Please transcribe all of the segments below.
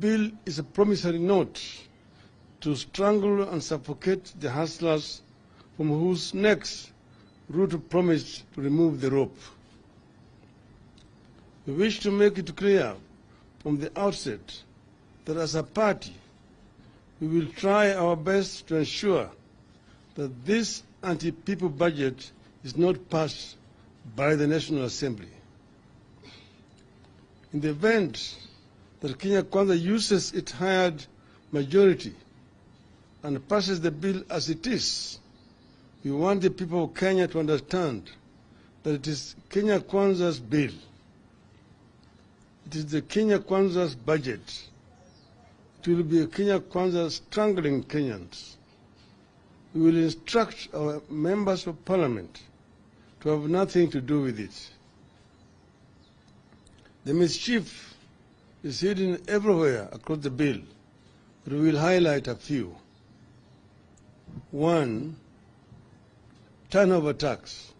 bill is a promissory note to strangle and suffocate the hustlers from whose necks Ruto promised to remove the rope. We wish to make it clear from the outset that as a party, we will try our best to ensure that this anti-people budget is not passed by the National Assembly. In the event that Kenya Kwanza uses its hired majority and passes the bill as it is, we want the people of Kenya to understand that it is Kenya Kwanza's bill. It is the Kenya Kwanza's budget. It will be a Kenya Kwanza strangling Kenyans. We will instruct our members of parliament to have nothing to do with it. The mischief is hidden everywhere across the bill, but we will highlight a few. 1. Turnover tax.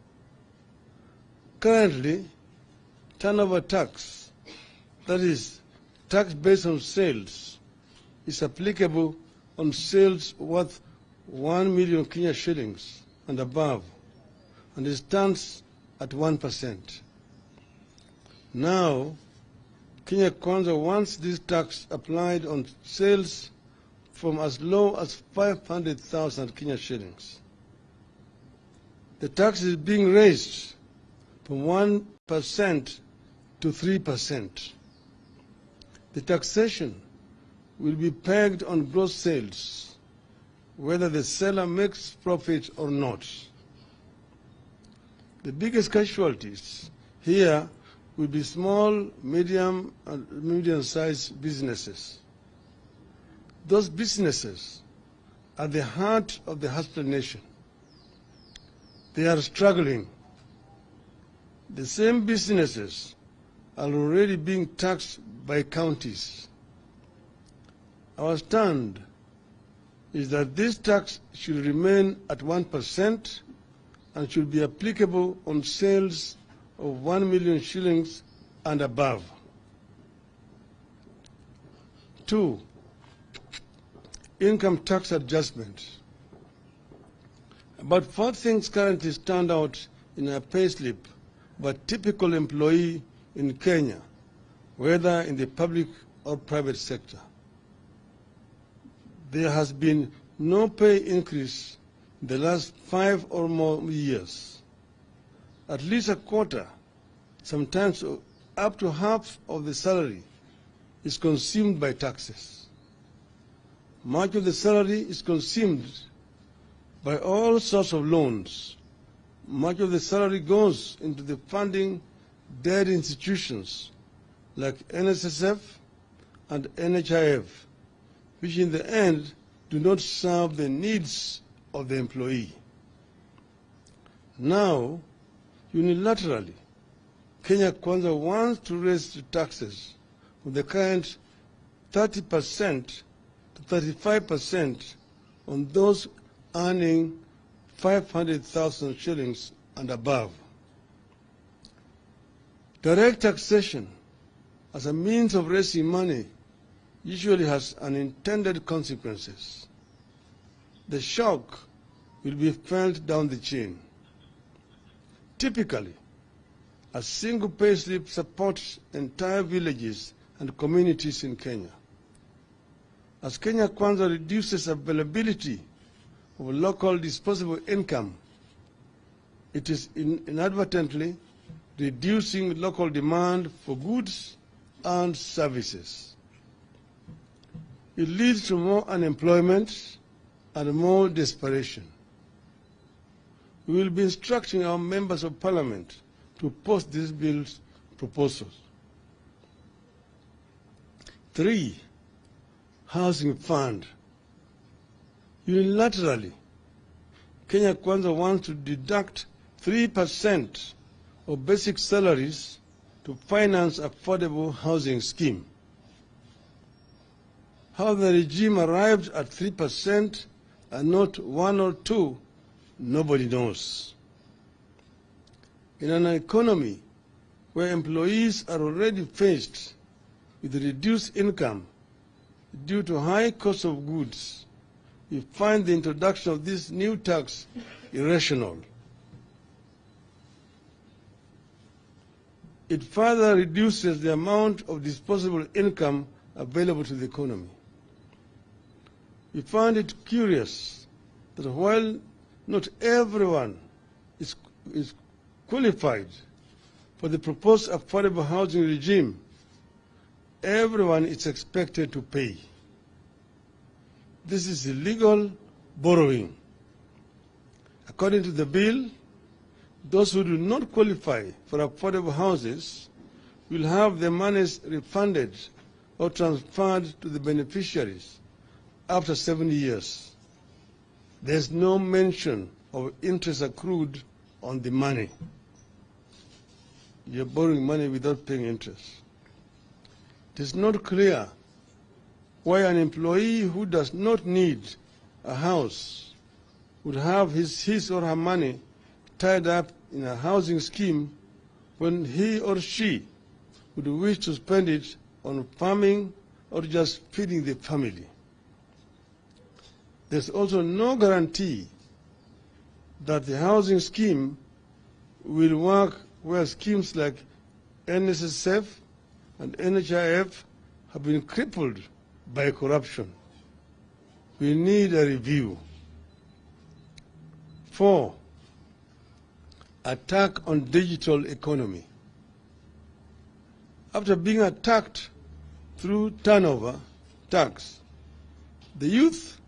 Currently, turnover tax, that is, tax based on sales, is applicable on sales worth 1 million Kenya shillings and above, and it stands at 1%. Now, Kenya Kwanza wants this tax applied on sales from as low as 500,000 Kenya shillings. The tax is being raised from 1% to 3%. The taxation will be pegged on gross sales, whether the seller makes profit or not. The biggest casualties here will be small, medium, and medium-sized businesses. Those businesses are the heart of the hustler nation. They are struggling. The same businesses are already being taxed by counties. Our stand is that this tax should remain at 1% and should be applicable on sales of 1 million shillings and above. 2. Income tax adjustment. About 4 things currently stand out in a payslip of a typical employee in Kenya, whether in the public or private sector. There has been no pay increase in the last 5 or more years. At least a quarter, sometimes up to half of the salary, is consumed by taxes. Much of the salary is consumed by all sorts of loans. Much of the salary goes into the funding dead institutions like NSSF and NHIF, which in the end do not serve the needs of the employee. Now, unilaterally, Kenya Kwanza wants to raise the taxes from the current 30% to 35% on those earning 500,000 shillings and above. Direct taxation as a means of raising money usually has unintended consequences. The shock will be felt down the chain. Typically, a single payslip supports entire villages and communities in Kenya. As Kenya Kwanza reduces availability of local disposable income, it is inadvertently reducing local demand for goods and services. It leads to more unemployment and more desperation. We will be instructing our members of parliament to oppose this bill's proposals. 3. Housing fund. Unilaterally, Kenya Kwanza wants to deduct 3% of basic salaries to finance affordable housing scheme. How the regime arrived at 3% and not 1 or 2, nobody knows. In an economy where employees are already faced with reduced income due to high cost of goods, we find the introduction of this new tax irrational. It further reduces the amount of disposable income available to the economy. We find it curious that while not everyone is qualified for the proposed affordable housing regime, everyone is expected to pay. This is illegal borrowing. According to the bill, those who do not qualify for affordable houses will have their monies refunded or transferred to the beneficiaries after 7 years. There is no mention of interest accrued on the money. You're borrowing money without paying interest. It is not clear why an employee who does not need a house would have his or her money tied up in a housing scheme when he or she would wish to spend it on farming or just feeding the family. There's also no guarantee that the housing scheme will work where schemes like NSSF and NHIF have been crippled by corruption. We need a review. 4, attack on digital economy. After being attacked through turnover tax, the youth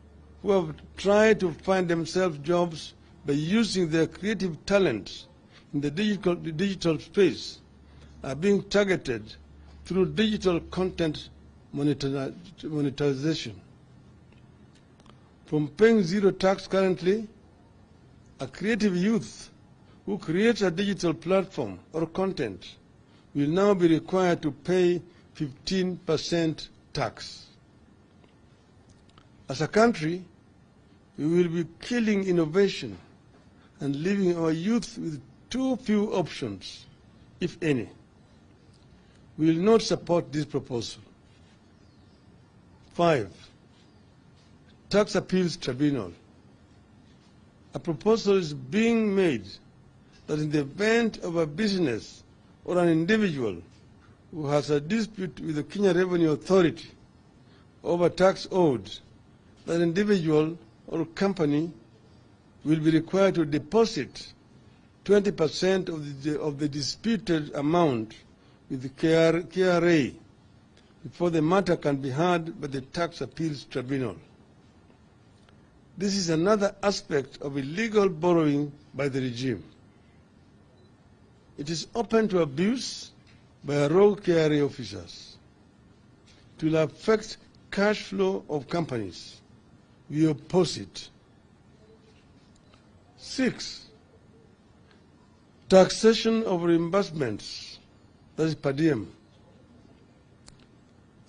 who have tried to find themselves jobs by using their creative talents in the digital space are being targeted through digital content monetization. From paying zero tax currently, a creative youth who creates a digital platform or content will now be required to pay 15% tax. As a country, we will be killing innovation and leaving our youth with too few options, if any. We will not support this proposal. 5, tax appeals tribunal. A proposal is being made that in the event of a business or an individual who has a dispute with the Kenya Revenue Authority over tax owed, that individual or company will be required to deposit 20% of the disputed amount with the KRA before the matter can be heard by the tax appeals tribunal. This is another aspect of illegal borrowing by the regime. It is open to abuse by rogue KRA officers. It will affect cash flow of companies. We oppose it. 6, taxation of reimbursements, that is per diem.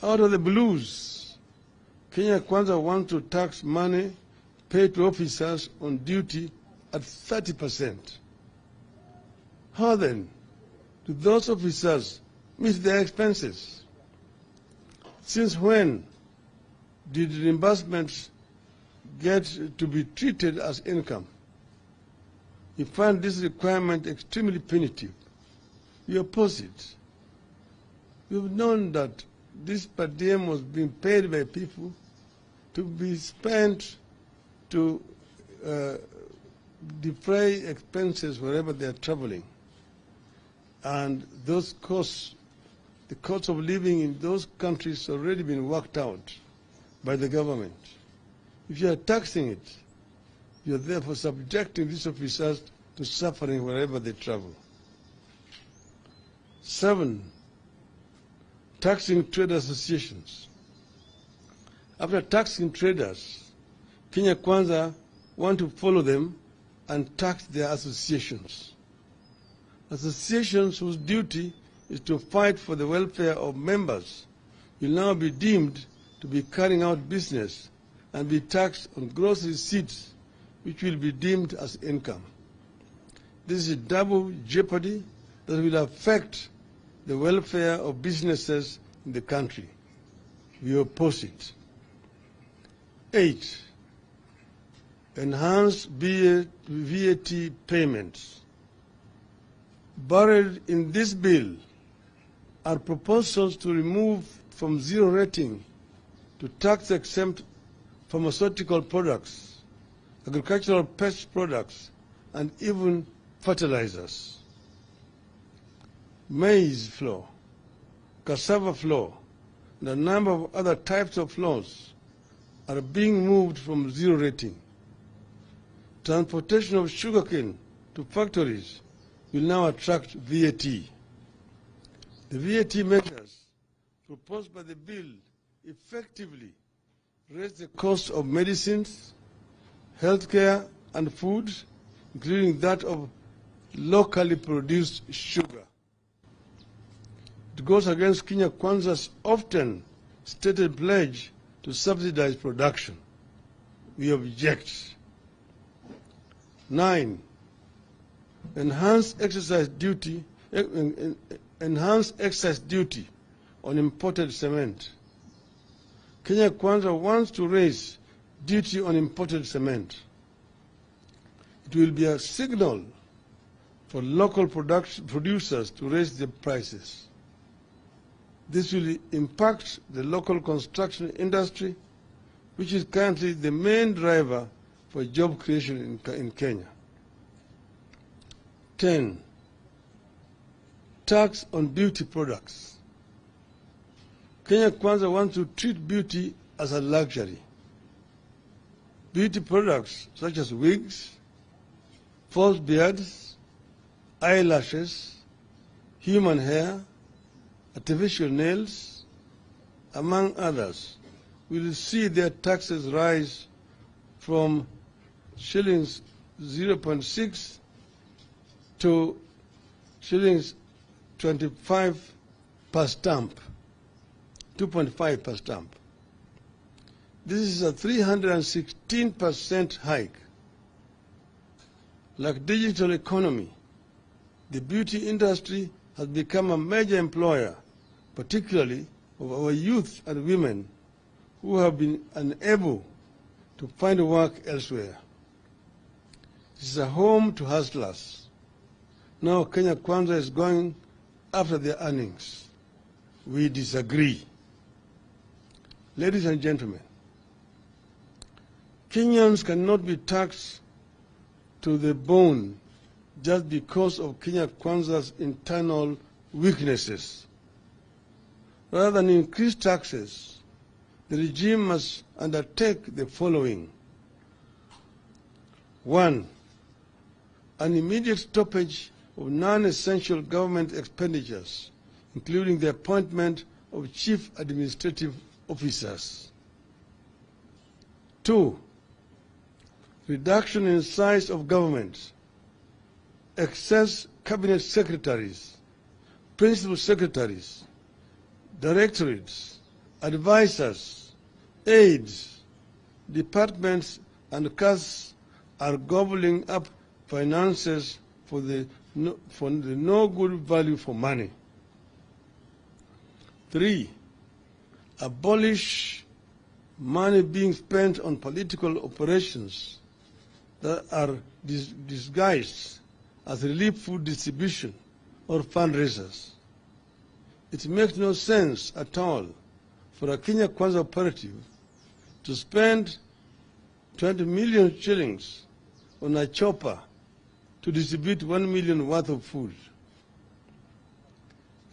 Out of the blues, Kenya Kwanza wants to tax money paid to officers on duty at 30%. How then do those officers meet their expenses? Since when did reimbursements get to be treated as income? We find this requirement extremely punitive. We oppose it. We've known that this per diem was being paid by people to be spent to defray expenses wherever they are traveling. And those costs, the cost of living in those countries already been worked out by the government. If you are taxing it, you are therefore subjecting these officers to suffering wherever they travel. 7, taxing trade associations. After taxing traders, Kenya Kwanza want to follow them and tax their associations. Associations whose duty is to fight for the welfare of members will now be deemed to be carrying out business and be taxed on gross receipts, which will be deemed as income. This is double jeopardy that will affect the welfare of businesses in the country. We oppose it. 8. Enhance VAT payments. Buried in this bill are proposals to remove from zero rating to tax-exempt pharmaceutical products, agricultural pest products, and even fertilizers. Maize flour, cassava flour, and a number of other types of flours are being moved from zero rating. Transportation of sugarcane to factories will now attract VAT. The VAT measures proposed by the bill effectively raise the cost of medicines, healthcare, and food, including that of locally produced sugar. It goes against Kenya Kwanza's often stated pledge to subsidize production. We object. 9. Enhance excise duty on imported cement. Kenya Kwanza wants to raise duty on imported cement. It will be a signal for local producers to raise their prices. This will impact the local construction industry, which is currently the main driver for job creation in Kenya. 10. Tax on beauty products. Kenya Kwanza wants to treat beauty as a luxury. Beauty products such as wigs, false beards, eyelashes, human hair, artificial nails, among others, will see their taxes rise from shillings 0.6 to shillings 25 per stamp, 2.5 per stamp. This is a 316% hike. Like digital economy, the beauty industry has become a major employer, particularly of our youth and women who have been unable to find work elsewhere. It is a home to hustlers. Now Kenya Kwanza is going after their earnings. We disagree. Ladies and gentlemen, Kenyans cannot be taxed to the bone just because of Kenya Kwanza's internal weaknesses. Rather than increase taxes, the regime must undertake the following. 1. An immediate stoppage of non-essential government expenditures, including the appointment of chief administrative officers. 2. Reduction in size of government, excess cabinet secretaries, principal secretaries, directorates, advisors, aides, departments, and casts are gobbling up finances for the no good value for money. 3. Abolish money being spent on political operations that are disguised as relief food distribution or fundraisers. It makes no sense at all for a Kenya Kwanza operative to spend 20 million shillings on a chopper to distribute 1 million worth of food.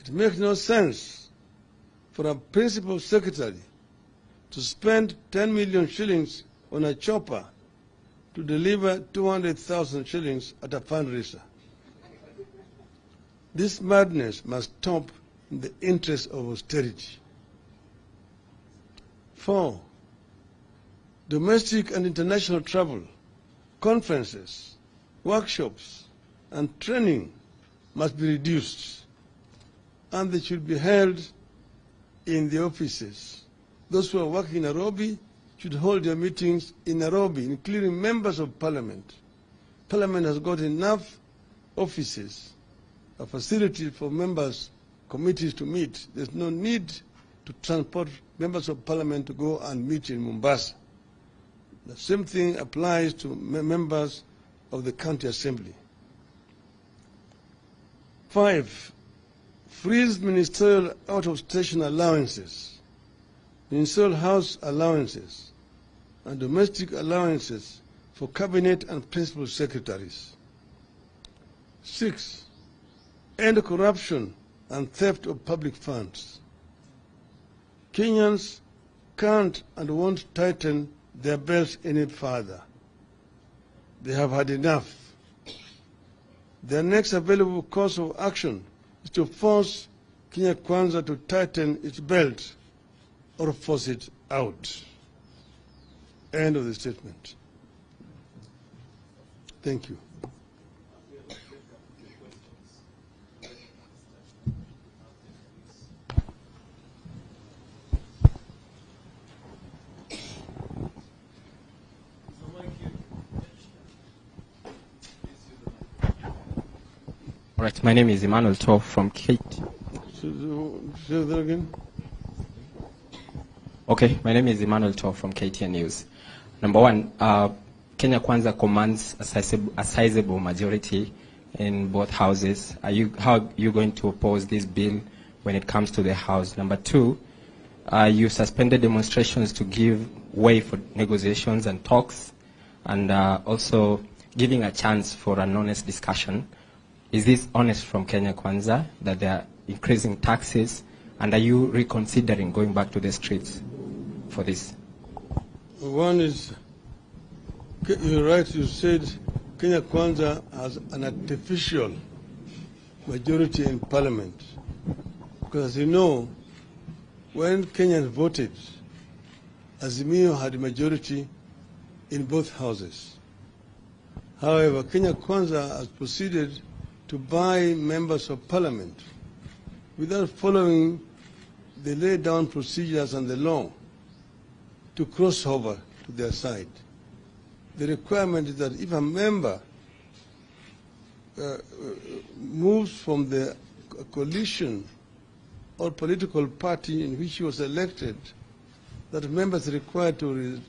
It makes no sense for a principal secretary to spend 10 million shillings on a chopper to deliver 200,000 shillings at a fundraiser. This madness must stop in the interest of austerity. 4. Domestic and international travel, conferences, workshops, and training must be reduced, and they should be held in the offices. Those who are working in Nairobi should hold their meetings in Nairobi, including members of parliament. Parliament has got enough offices, a facility for members, committees to meet. There's no need to transport members of parliament to go and meet in Mombasa. The same thing applies to members of the county assembly. 5, freeze ministerial out-of-station allowances, ministerial house allowances, and domestic allowances for cabinet and principal secretaries. 6, end corruption and theft of public funds. Kenyans can't and won't tighten their belts any further. They have had enough. Their next available course of action is to force Kenya Kwanza to tighten its belt or force it out. End of the statement. Thank you. All right, my name is Emmanuel Toh from Kate. Say that again. Okay, my name is Emmanuel Toh from KTN News. Number one, Kenya Kwanza commands a sizable majority in both houses. How are you going to oppose this bill when it comes to the House? Number two, you suspended demonstrations to give way for negotiations and talks, and also giving a chance for an honest discussion. Is this honest from Kenya Kwanza that they are increasing taxes, and are you reconsidering going back to the streets for this? One is, you're right, you said Kenya Kwanza has an artificial majority in parliament. Because as you know, when Kenyans voted, Azimio had a majority in both houses. However, Kenya Kwanza has proceeded to buy members of parliament without following the laid down procedures and the law to cross over to their side. The requirement is that if a member moves from the coalition or political party in which he was elected, that member is required to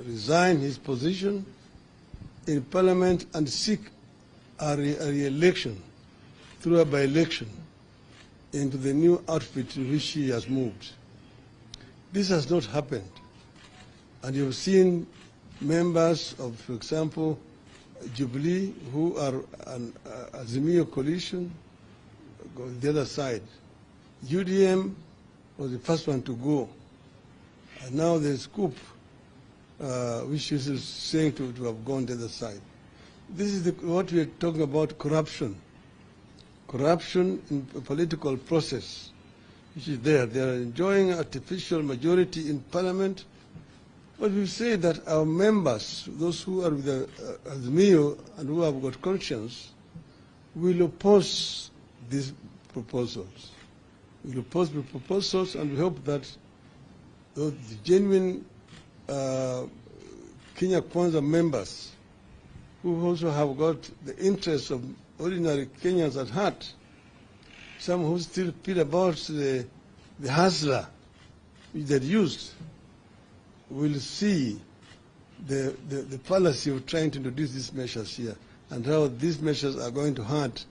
resign his position in parliament and seek a re-election through a by-election into the new outfit in which he has moved. This has not happened. And you've seen members of, for example, Jubilee, who are an Azimio coalition, go the other side. UDM was the first one to go. And now there's COOP, which is saying to have gone the other side. This is what we are talking about, corruption. Corruption in the political process, which is there. They are enjoying artificial majority in parliament. But we say that our members, those who are with the Azimio and who have got conscience, will oppose these proposals. We will oppose the proposals, and we hope that the genuine Kenya Kwanza members, who also have got the interests of ordinary Kenyans at heart, some who still feel about the hustler which they used, will see the fallacy of trying to introduce these measures here and how these measures are going to hurt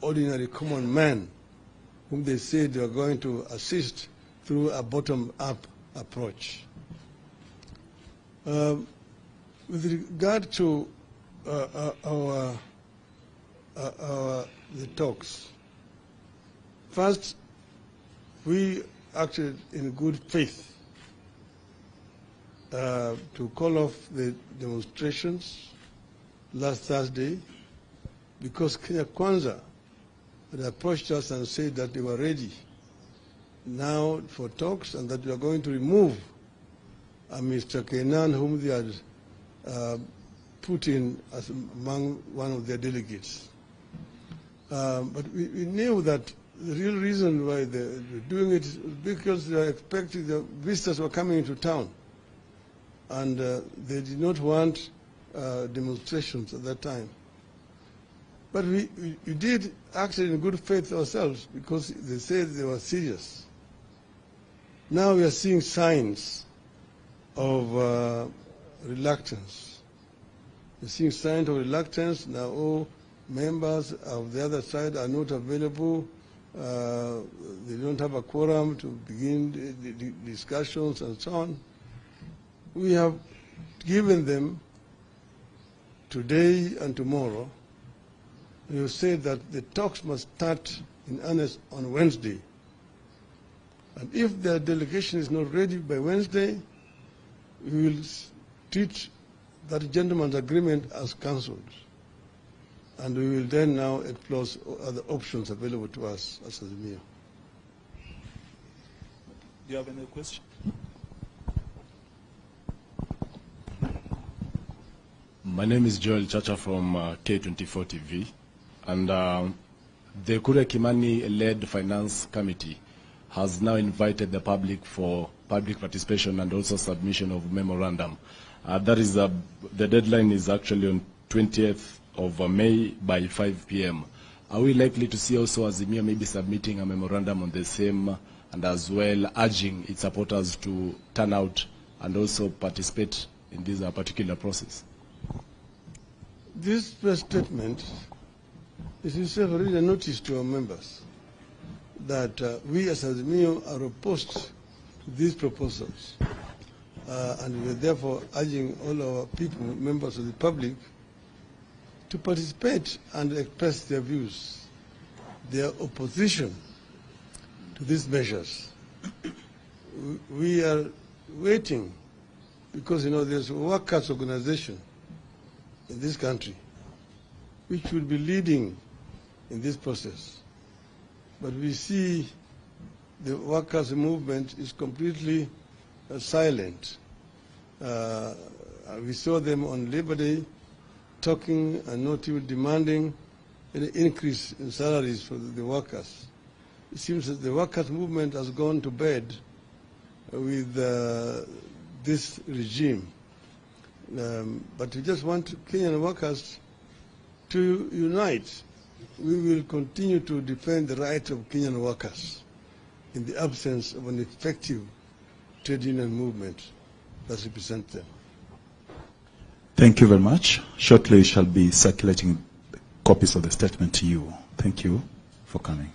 ordinary common man whom they say they are going to assist through a bottom-up approach. With regard to the talks, first, we acted in good faith to call off the demonstrations last Thursday because Kenya Kwanza had approached us and said that they were ready now for talks and that we are going to remove Mr. Kenan, whom they had put in as among one of their delegates. But we knew that the real reason why they were doing it is because they were expecting the visitors were coming into town. And they did not want demonstrations at that time. But we did act in good faith ourselves because they said they were serious. Now we are seeing signs of reluctance. We're seeing signs of reluctance. Now all members of the other side are not available. They don't have a quorum to begin the discussions and so on. We have given them today and tomorrow. We have said that the talks must start in earnest on Wednesday. And if the delegation is not ready by Wednesday, we will treat that gentleman's agreement as cancelled. And we will then now explore other options available to us as Azimio. Do you have any question? My name is Joel Chacha from K24 TV, and the Kure Kimani-led Finance Committee has now invited the public for public participation and also submission of memorandum. That is the deadline is actually on 20th of May by 5 p.m. Are we likely to see also Azimio maybe submitting a memorandum on the same, and as well urging its supporters to turn out and also participate in this particular process? This press statement is itself already a notice to our members that we as Azimio are opposed to these proposals. And we are therefore urging all our people, members of the public, to participate and express their views, their opposition to these measures. We are waiting because, there's a workers' organization in this country which will be leading in this process. But we see the workers' movement is completely silent. We saw them on Labor Day talking and not even demanding an increase in salaries for the workers. It seems that the workers' movement has gone to bed with this regime. But we just want Kenyan workers to unite. We will continue to defend the rights of Kenyan workers in the absence of an effective trade union movement that represents them. Thank you very much. Shortly, we shall be circulating copies of the statement to you. Thank you for coming.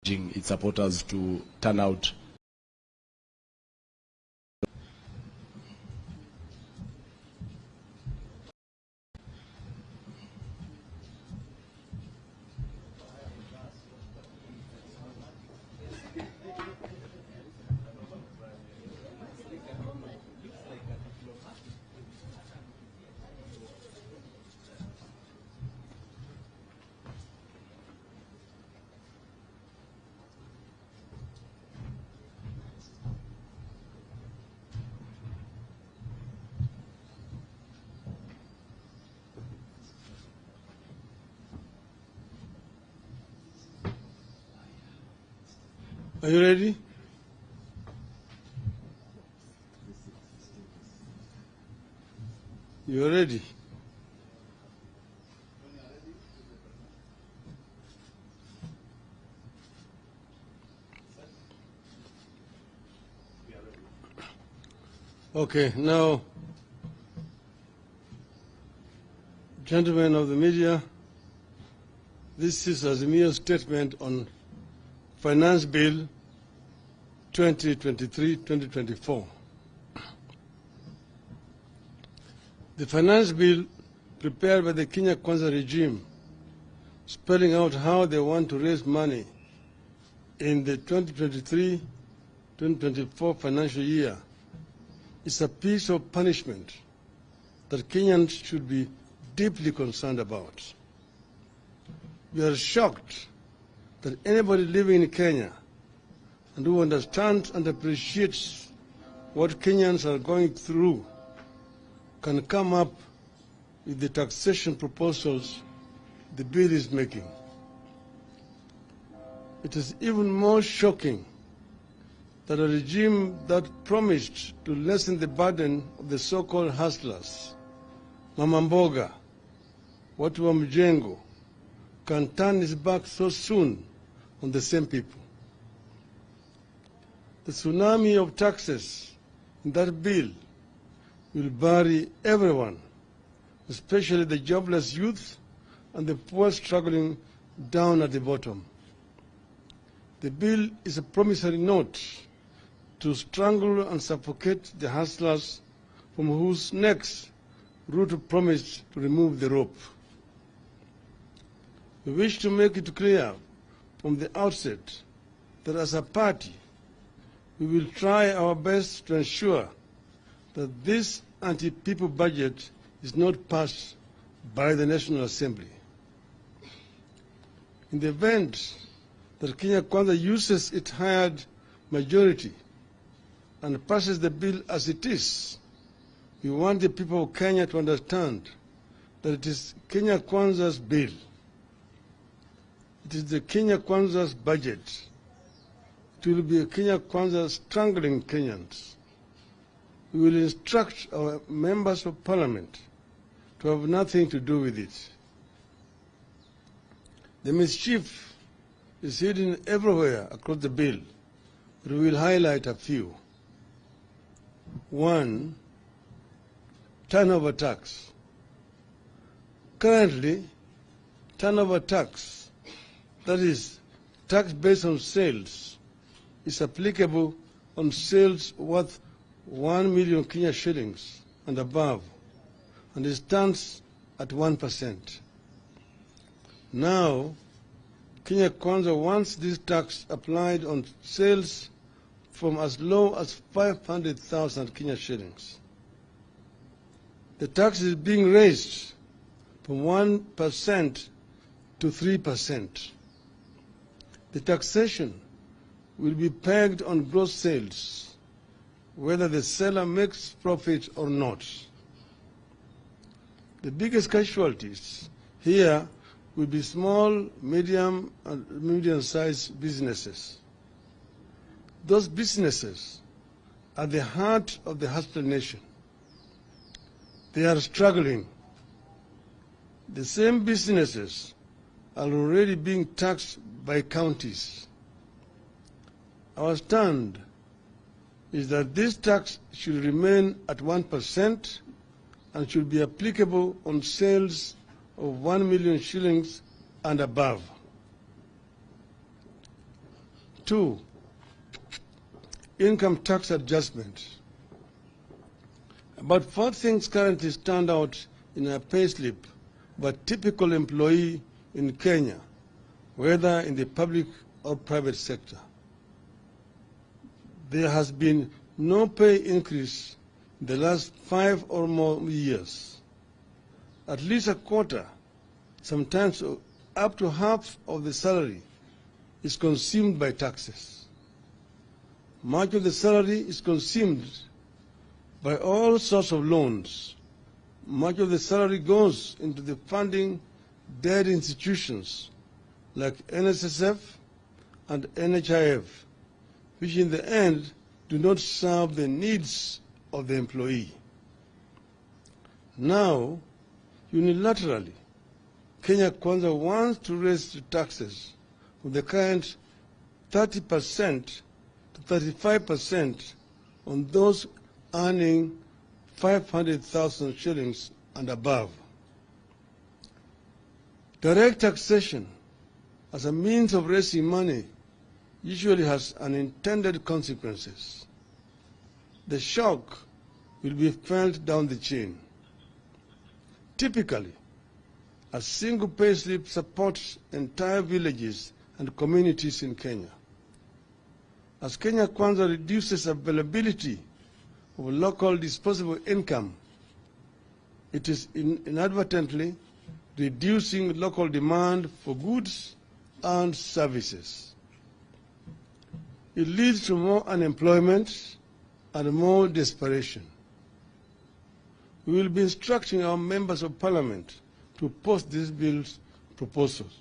Urging its supporters to turn out. Are you ready? You're ready. Okay, now, gentlemen of the media, this is Azimio's statement on Finance Bill 2023-2024. The Finance Bill prepared by the Kenya Kwanza regime, spelling out how they want to raise money in the 2023-2024 financial year, is a piece of punishment that Kenyans should be deeply concerned about. We are shocked that anybody living in Kenya and who understands and appreciates what Kenyans are going through can come up with the taxation proposals the bill is making. It is even more shocking that a regime that promised to lessen the burden of the so-called hustlers, Mama Mboga, watu wa mjengo, can turn its back so soon on the same people. The tsunami of taxes in that bill will bury everyone, especially the jobless youth and the poor struggling down at the bottom. The bill is a promissory note to strangle and suffocate the hustlers from whose necks Ruto promised to remove the rope. We wish to make it clear from the outset that as a party, we will try our best to ensure that this anti-people budget is not passed by the National Assembly. In the event that Kenya Kwanza uses its hired majority and passes the bill as it is, we want the people of Kenya to understand that it is Kenya Kwanza's bill. It is the Kenya Kwanza's budget. It will be a Kenya Kwanza strangling Kenyans. We will instruct our members of parliament to have nothing to do with it. The mischief is hidden everywhere across the bill, but we will highlight a few. 1, turnover tax. Currently, turnover tax, that is, tax based on sales, is applicable on sales worth 1 million Kenya shillings and above, and it stands at 1%. Now, Kenya Kwanza wants this tax applied on sales from as low as 500,000 Kenya shillings. The tax is being raised from 1% to 3%. The taxation will be pegged on gross sales, whether the seller makes profit or not. The biggest casualties here will be small, medium, and medium-sized businesses. Those businesses are the heart of the hustler nation. They are struggling. The same businesses are already being taxed by counties. Our stand is that this tax should remain at 1% and should be applicable on sales of 1 million shillings and above. 2, income tax adjustment. About 4 things currently stand out in a payslip of a typical employee in Kenya, whether in the public or private sector. There has been no pay increase in the last 5 or more years. At least a quarter, sometimes up to half of the salary is consumed by taxes. Much of the salary is consumed by all sorts of loans. Much of the salary goes into the funding dead institutions like NSSF and NHIF, which in the end do not serve the needs of the employee. Now, unilaterally, Kenya Kwanza wants to raise the taxes from the current 30% to 35% on those earning 500,000 shillings and above. Direct taxation as a means of raising money usually has unintended consequences. The shock will be felt down the chain. Typically, a single payslip supports entire villages and communities in Kenya. As Kenya Kwanza reduces availability of local disposable income, it is inadvertently reducing local demand for goods and services. It leads to more unemployment and more desperation. We will be instructing our members of parliament to oppose this bill's proposals.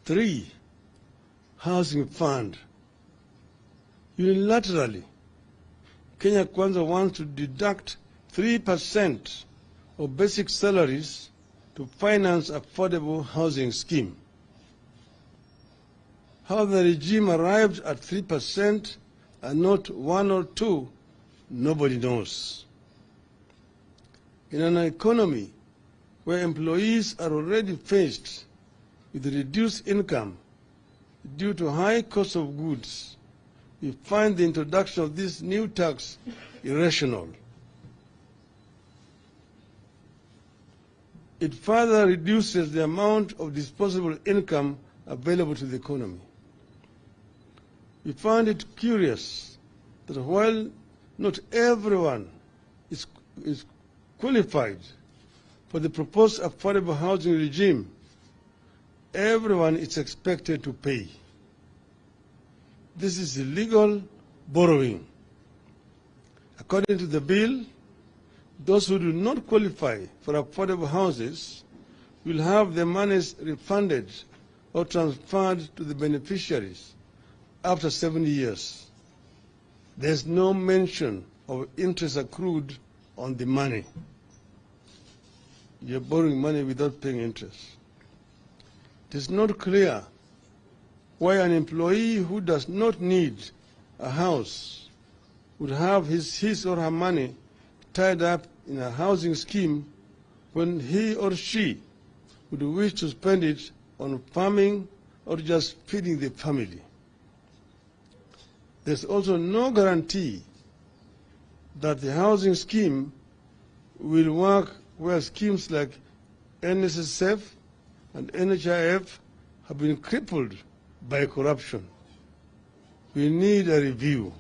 3, housing fund. Unilaterally, Kenya Kwanza wants to deduct 3% of basic salaries to finance affordable housing scheme. How the regime arrived at 3% and not 1 or 2, nobody knows. In an economy where employees are already faced with reduced income due to high cost of goods, we find the introduction of this new tax irrational. It further reduces the amount of disposable income available to the economy. We find it curious that while not everyone is qualified for the proposed affordable housing regime, everyone is expected to pay. This is illegal borrowing. According to the bill, those who do not qualify for affordable houses will have their monies refunded or transferred to the beneficiaries after 7 years. There's no mention of interest accrued on the money. You're borrowing money without paying interest. It is not clear why an employee who does not need a house would have his or her money tied up in a housing scheme when he or she would wish to spend it on farming or just feeding the family. There's also no guarantee that the housing scheme will work where schemes like NSSF and NHIF have been crippled by corruption. We need a review.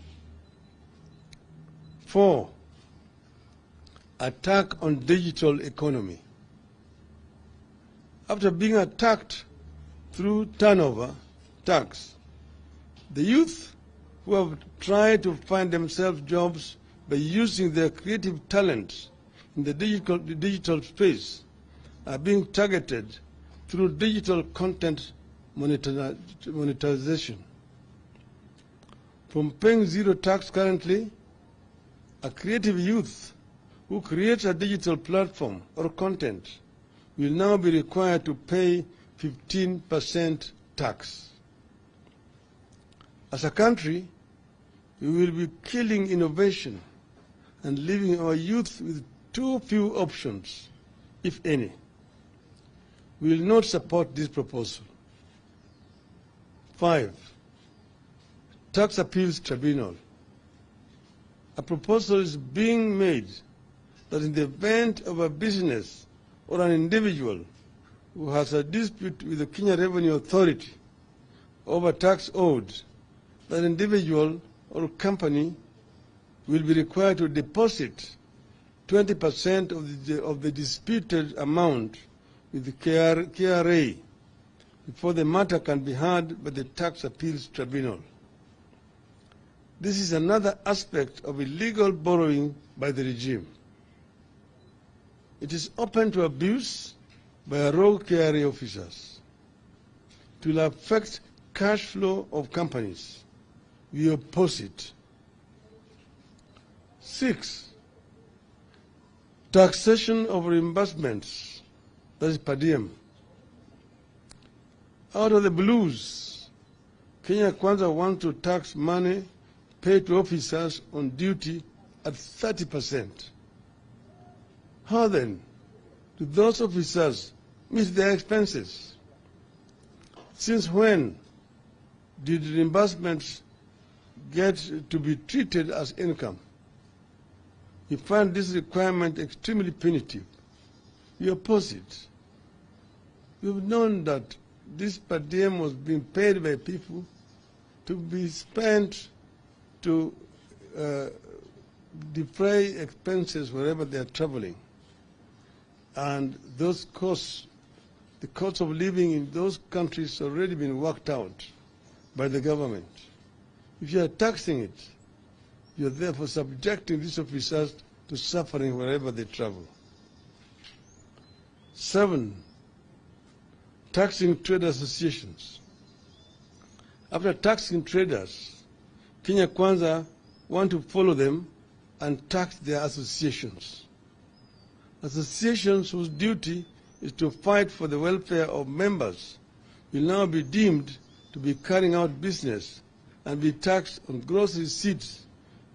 4, attack on digital economy. After being attacked through turnover tax, the youth who have tried to find themselves jobs by using their creative talents in the digital space are being targeted through digital content monetization. From paying zero tax currently, a creative youth who creates a digital platform or content will now be required to pay 15% tax. As a country, we will be killing innovation and leaving our youth with too few options, if any. We will not support this proposal. 5, tax appeals tribunal. A proposal is being made that in the event of a business or an individual who has a dispute with the Kenya Revenue Authority over tax owed, that individual or company will be required to deposit 20% of the disputed amount with the KRA before the matter can be heard by the tax appeals tribunal. This is another aspect of illegal borrowing by the regime. It is open to abuse by rogue KRA officers. It will affect cash flow of companies. We oppose it. 6, taxation of reimbursements, that is per diem. Out of the blues, Kenya Kwanza wants to tax money paid to officers on duty at 30%. How then do those officers meet their expenses? Since when did reimbursements get to be treated as income? We find this requirement extremely punitive. We oppose it. We've known that this per diem was being paid by people to be spent to defray expenses wherever they are traveling. And those costs, the cost of living in those countries has already been worked out by the government. If you are taxing it, you are therefore subjecting these officers to suffering wherever they travel. 7, taxing trade associations. After taxing traders, Kenya Kwanza want to follow them and tax their associations. Associations whose duty is to fight for the welfare of members will now be deemed to be carrying out business and be taxed on gross receipts,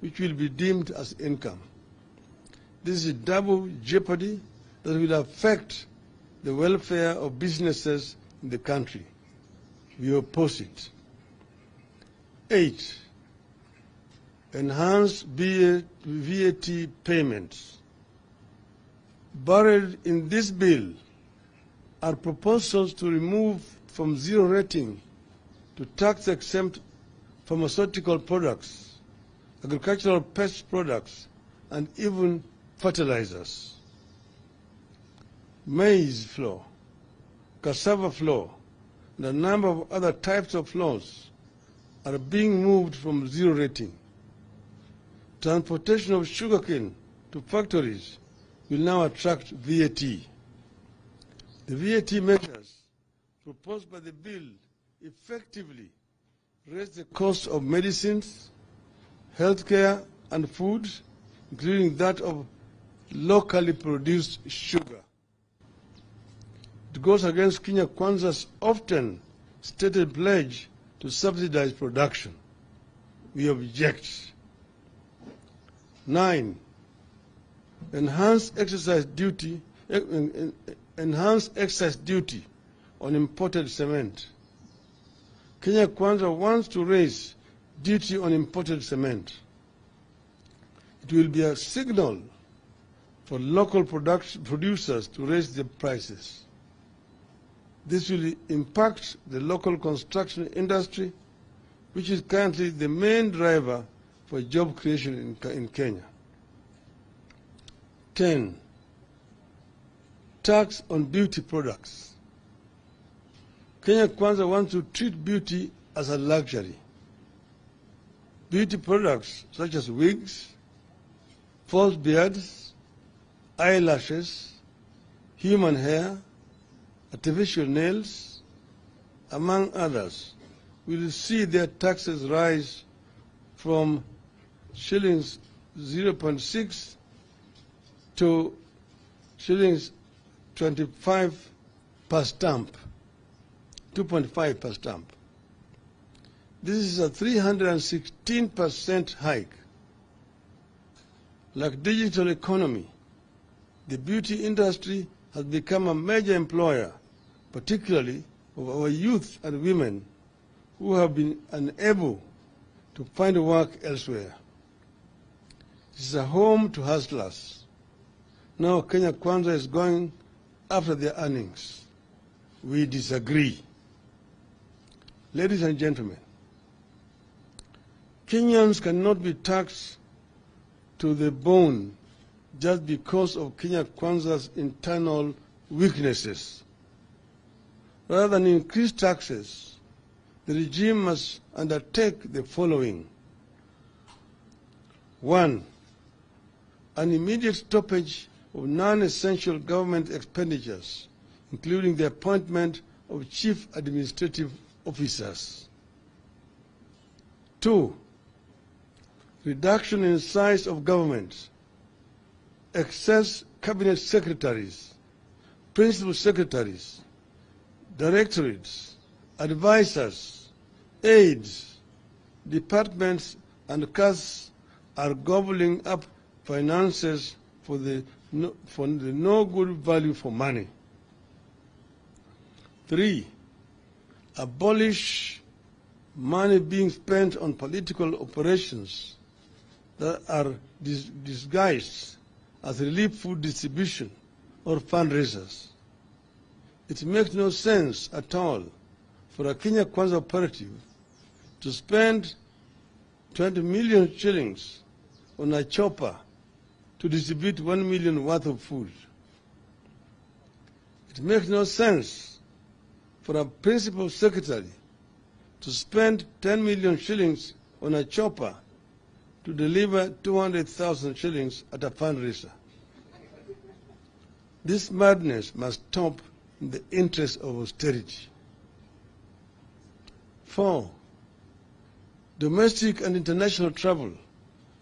which will be deemed as income. This is a double jeopardy that will affect the welfare of businesses in the country. We oppose it. 8. Enhance VAT payments. Buried in this bill are proposals to remove from zero rating to tax-exempt pharmaceutical products, agricultural pest products, and even fertilizers. Maize flour, cassava flour, and a number of other types of flours are being moved from zero rating. Transportation of sugarcane to factories will now attract VAT. The VAT measures proposed by the bill effectively raise the cost of medicines, healthcare, and food, including that of locally produced sugar. It goes against Kenya Kwanza's often stated pledge to subsidize production. We object. 9. Enhance excise duty on imported cement. Kenya Kwanza wants to raise duty on imported cement. It will be a signal for local producers to raise their prices. This will impact the local construction industry, which is currently the main driver for job creation in Kenya. 10. Tax on beauty products. Kenya Kwanza wants to treat beauty as a luxury. Beauty products such as wigs, false beards, eyelashes, human hair, artificial nails, among others, will see their taxes rise from shillings 0.6 to shillings 25 per stamp, 2.5 per stamp. This is a 316% hike. Like digital economy, the beauty industry has become a major employer, particularly of our youth and women who have been unable to find work elsewhere. It is a home to hustlers. Now Kenya Kwanza is going after their earnings. We disagree. Ladies and gentlemen, Kenyans cannot be taxed to the bone just because of Kenya Kwanza's internal weaknesses. Rather than increase taxes, the regime must undertake the following. 1. An immediate stoppage of non-essential government expenditures, including the appointment of chief administrative officers. 2. Reduction in size of government, excess cabinet secretaries, principal secretaries, directorates, advisors, aides, departments, and casts are gobbling up finances for the no good value for money. 3. Abolish money being spent on political operations that are disguised as relief food distribution or fundraisers. It makes no sense at all for a Kenya Kwanza operative to spend 20 million shillings on a chopper to distribute 1 million worth of food. It makes no sense for a principal secretary to spend 10 million shillings on a chopper to deliver 200,000 shillings at a fundraiser. This madness must stop in the interest of austerity. 4. Domestic and international travel,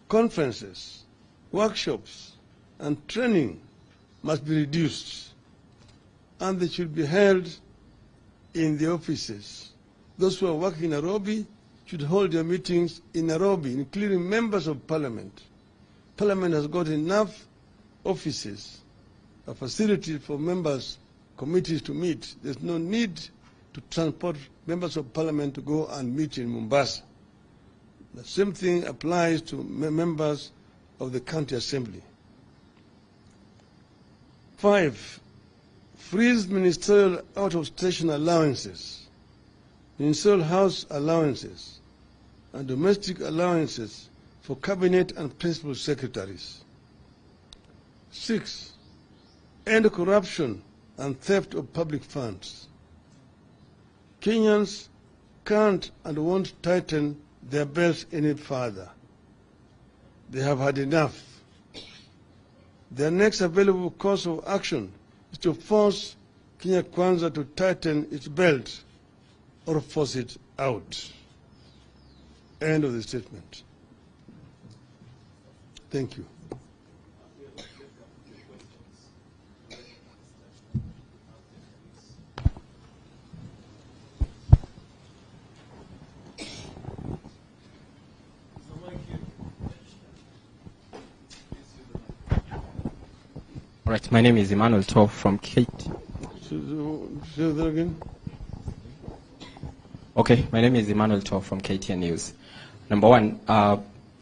conferences, workshops, and training must be reduced, and they should be held in the offices. Those who are working in Nairobi should hold their meetings in Nairobi, including members of parliament. Parliament has got enough offices, a facility for members, committees to meet. There's no need to transport members of parliament to go and meet in Mombasa. The same thing applies to members of the county assembly. 5, freeze ministerial out-of-station allowances, ministerial house allowances, and domestic allowances for cabinet and principal secretaries. 6, end corruption and theft of public funds. Kenyans can't and won't tighten their belts any further. They have had enough. Their next available course of action is to force Kenya Kwanza to tighten its belt or force it out. End of the statement. Thank you. All right, my name is Emmanuel Tov from Kate. Say that again. Okay, my name is Emmanuel Tov from KTN News. Number one,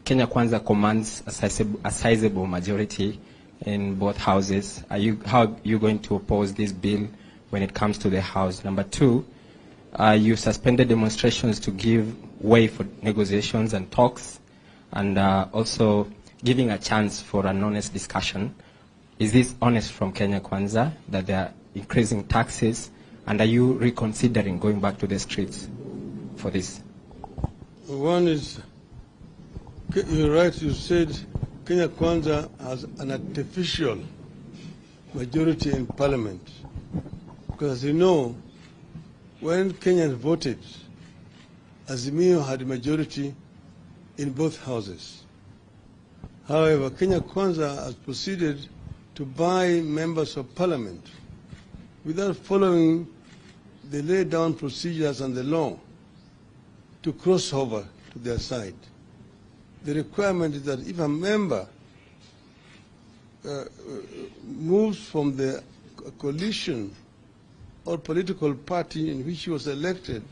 Kenya Kwanza commands a sizable majority in both houses. How are you going to oppose this bill when it comes to the House? Number two, you suspended demonstrations to give way for negotiations and talks, and also giving a chance for an honest discussion. Is this honest from Kenya Kwanza that they are increasing taxes, and are you reconsidering going back to the streets for this? One is, you're right, you said Kenya Kwanza has an artificial majority in parliament. Because as you know, when Kenyans voted, Azimio had a majority in both houses. However, Kenya Kwanza has proceeded to buy members of parliament without following the laid down procedures and the law to cross over to their side. The requirement is that if a member moves from the coalition or political party in which he was elected,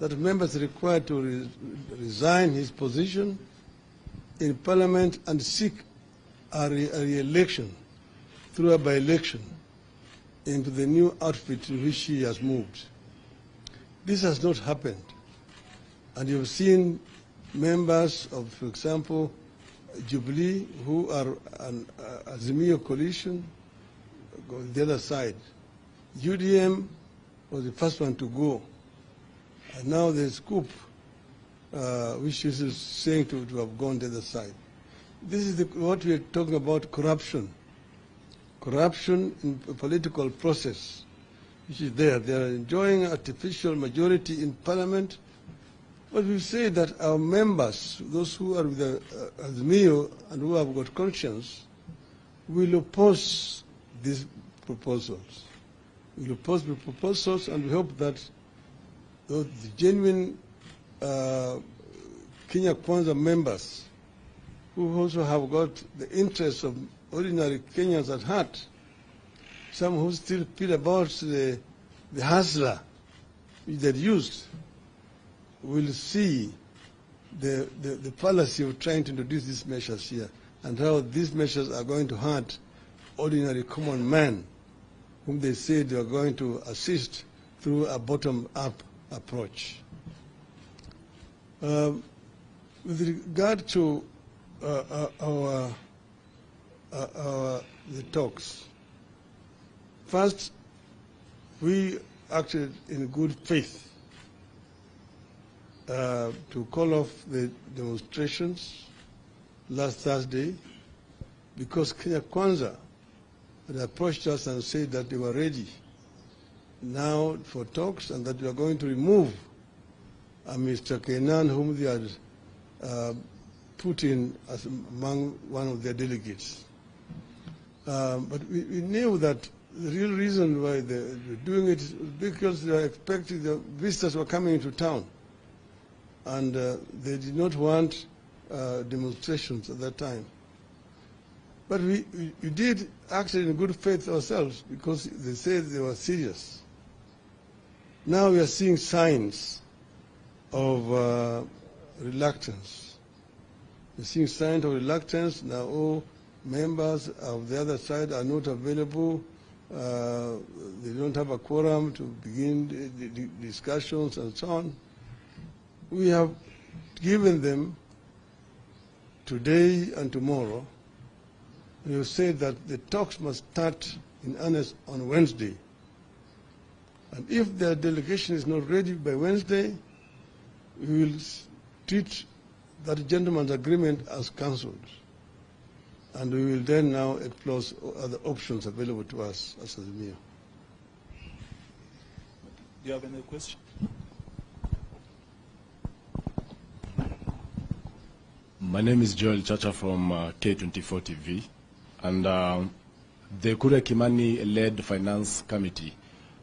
that member is required to resign his position in parliament and seek a re-election through a by-election into the new outfit in which he has moved. This has not happened. And you've seen members of, for example, Jubilee, who are an Azimio coalition, go the other side. UDM was the first one to go. And now there's COOP, which is saying to have gone the other side. This is what we are talking about, corruption. Corruption in the political process, which is there. They are enjoying artificial majority in parliament. But we say that our members, those who are with the Azimio and who have got conscience, will oppose these proposals. We will oppose the proposals, and we hope that the genuine Kenya Kwanza members, who also have got the interests of ordinary Kenyans at heart, some who still feel about the hustler which they used, will see the fallacy of trying to introduce these measures here and how these measures are going to hurt ordinary common man whom they say they are going to assist through a bottom-up approach. With regard to the talks, first, we acted in good faith to call off the demonstrations last Thursday because Kenya Kwanza had approached us and said that they were ready now for talks and that we are going to remove Mr. Kenan, whom they had put in as among one of their delegates. But we knew that the real reason why they were doing it is because they were expecting the visitors were coming into town. And they did not want demonstrations at that time. But we did actually in good faith ourselves because they said they were serious. Now we are seeing signs of reluctance. We're seeing signs of reluctance. Now all members of the other side are not available. They don't have a quorum to begin the discussions and so on. We have given them today and tomorrow. We have said that the talks must start in earnest on Wednesday. And if the delegation is not ready by Wednesday, we will treat that gentleman's agreement as cancelled. And we will then now explore other options available to us as Azimio. Do you have any question? My name is Joel Chacha from K24 TV, and the Kure Kimani-led Finance Committee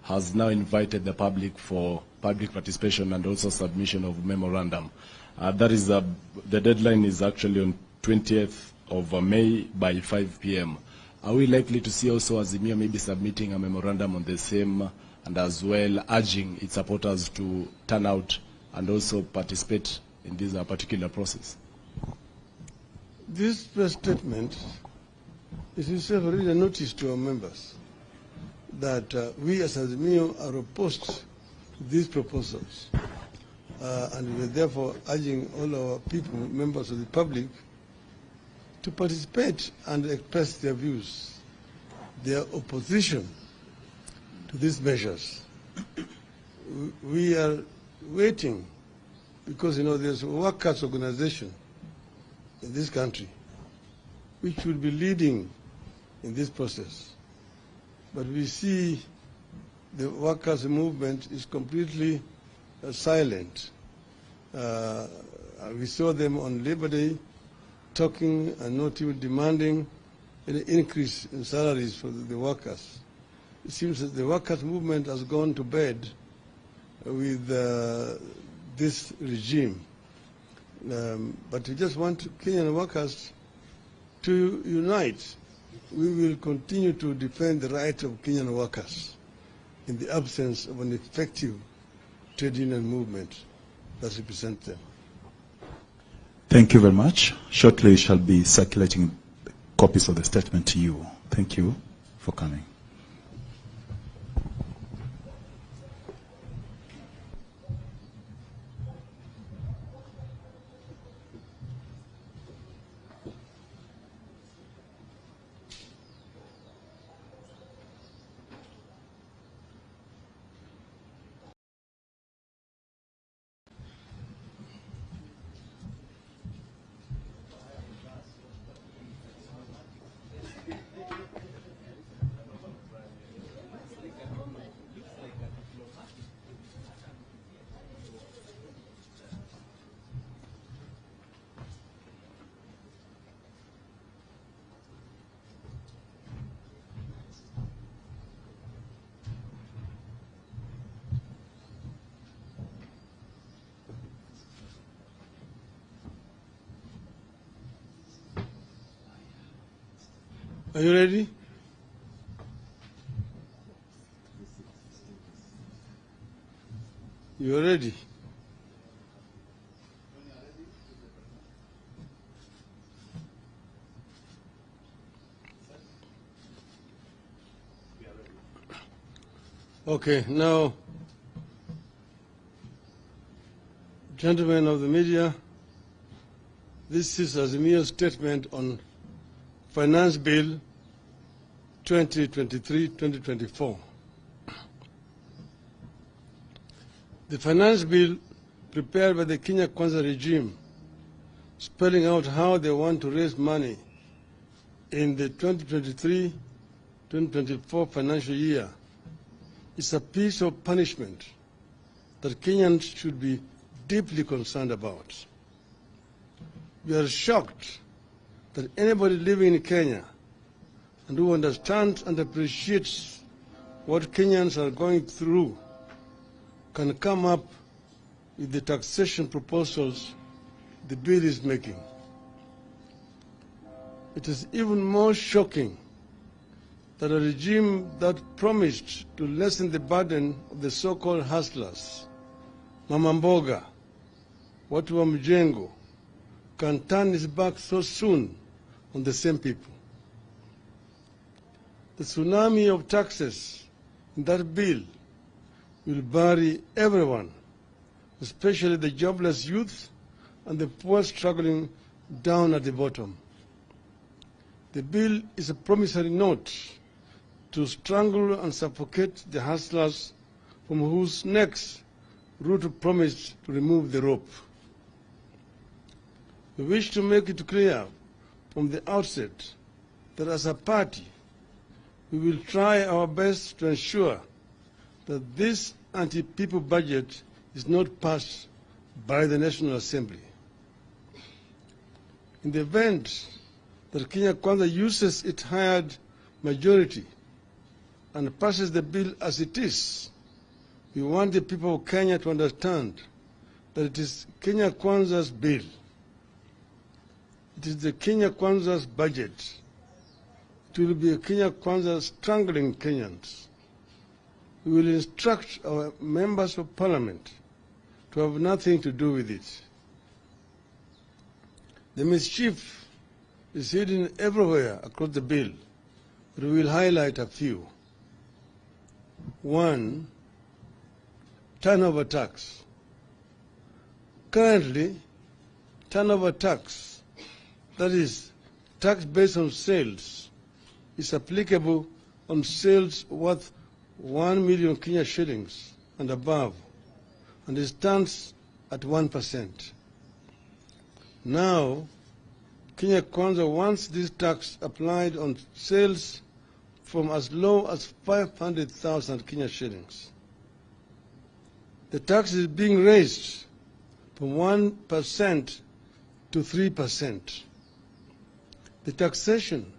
has now invited the public for public participation and also submission of memorandum. That is the deadline is actually on 20th of May by 5 p.m. Are we likely to see also Azimio maybe submitting a memorandum on the same and as well urging its supporters to turn out and also participate in this particular process? This press statement is itself really a notice to our members that we as Azimio are opposed to these proposals. And we are therefore urging all our people, members of the public, to participate and express their views, their opposition to these measures. We are waiting because, there's a workers' organization in this country which will be leading in this process. But we see the workers' movement is completely silent. We saw them on Labor Day talking and not even demanding an increase in salaries for the workers. It seems that the workers' movement has gone to bed with this regime. But we just want Kenyan workers to unite. We will continue to defend the rights of Kenyan workers in the absence of an effective trade union movement that represents them. Thank you very much. Shortly, we shall be circulating copies of the statement to you. Thank you for coming. Are you ready? You are ready? Okay, now, gentlemen of the media, this is Azimio's statement on Finance Bill 2023-2024. The Finance Bill prepared by the Kenya Kwanza regime, spelling out how they want to raise money in the 2023-2024 financial year, is a piece of punishment that Kenyans should be deeply concerned about. We are shocked that anybody living in Kenya and who understands and appreciates what Kenyans are going through can come up with the taxation proposals the bill is making. It is even more shocking that a regime that promised to lessen the burden of the so-called hustlers, Mama Mboga, watu wa mjengo, can turn its back so soon on the same people. The tsunami of taxes in that bill will bury everyone, especially the jobless youth and the poor struggling down at the bottom. The bill is a promissory note to strangle and suffocate the hustlers from whose necks Ruto promised to remove the rope. We wish to make it clear from the outset that as a party, we will try our best to ensure that this anti-people budget is not passed by the National Assembly. In the event that Kenya Kwanza uses its hired majority and passes the bill as it is, we want the people of Kenya to understand that it is Kenya Kwanza's bill. It is the Kenya Kwanza's budget. It will be a Kenya Kwanza strangling Kenyans. We will instruct our members of parliament to have nothing to do with it. The mischief is hidden everywhere across the bill, but we will highlight a few. 1, turnover tax. Currently, turnover tax, that is, tax based on sales, is applicable on sales worth 1 million Kenya shillings and above, and it stands at 1%. Now, Kenya Kwanza wants this tax applied on sales from as low as 500,000 Kenya shillings. The tax is being raised from 1% to 3%. The taxation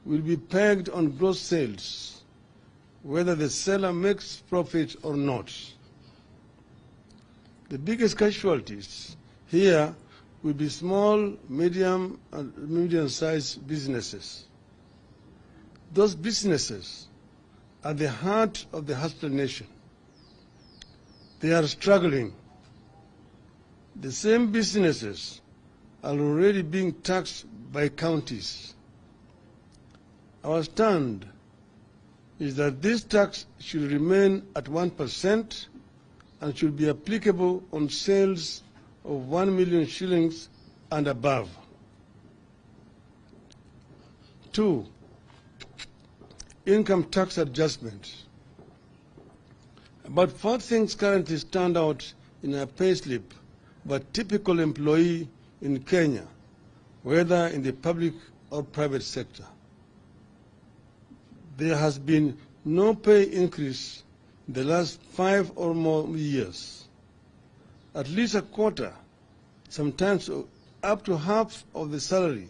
will be pegged on gross sales, whether the seller makes profit or not. The biggest casualties here will be small, medium, and medium-sized businesses. Those businesses are the heart of the hustler nation. They are struggling. The same businesses are already being taxed by counties. Our stand is that this tax should remain at 1% and should be applicable on sales of 1 million shillings and above. 2, income tax adjustment. About 4 things currently stand out in a payslip of a typical employee in Kenya, whether in the public or private sector. There has been no pay increase in the last 5 or more years. At least a quarter, sometimes up to half of the salary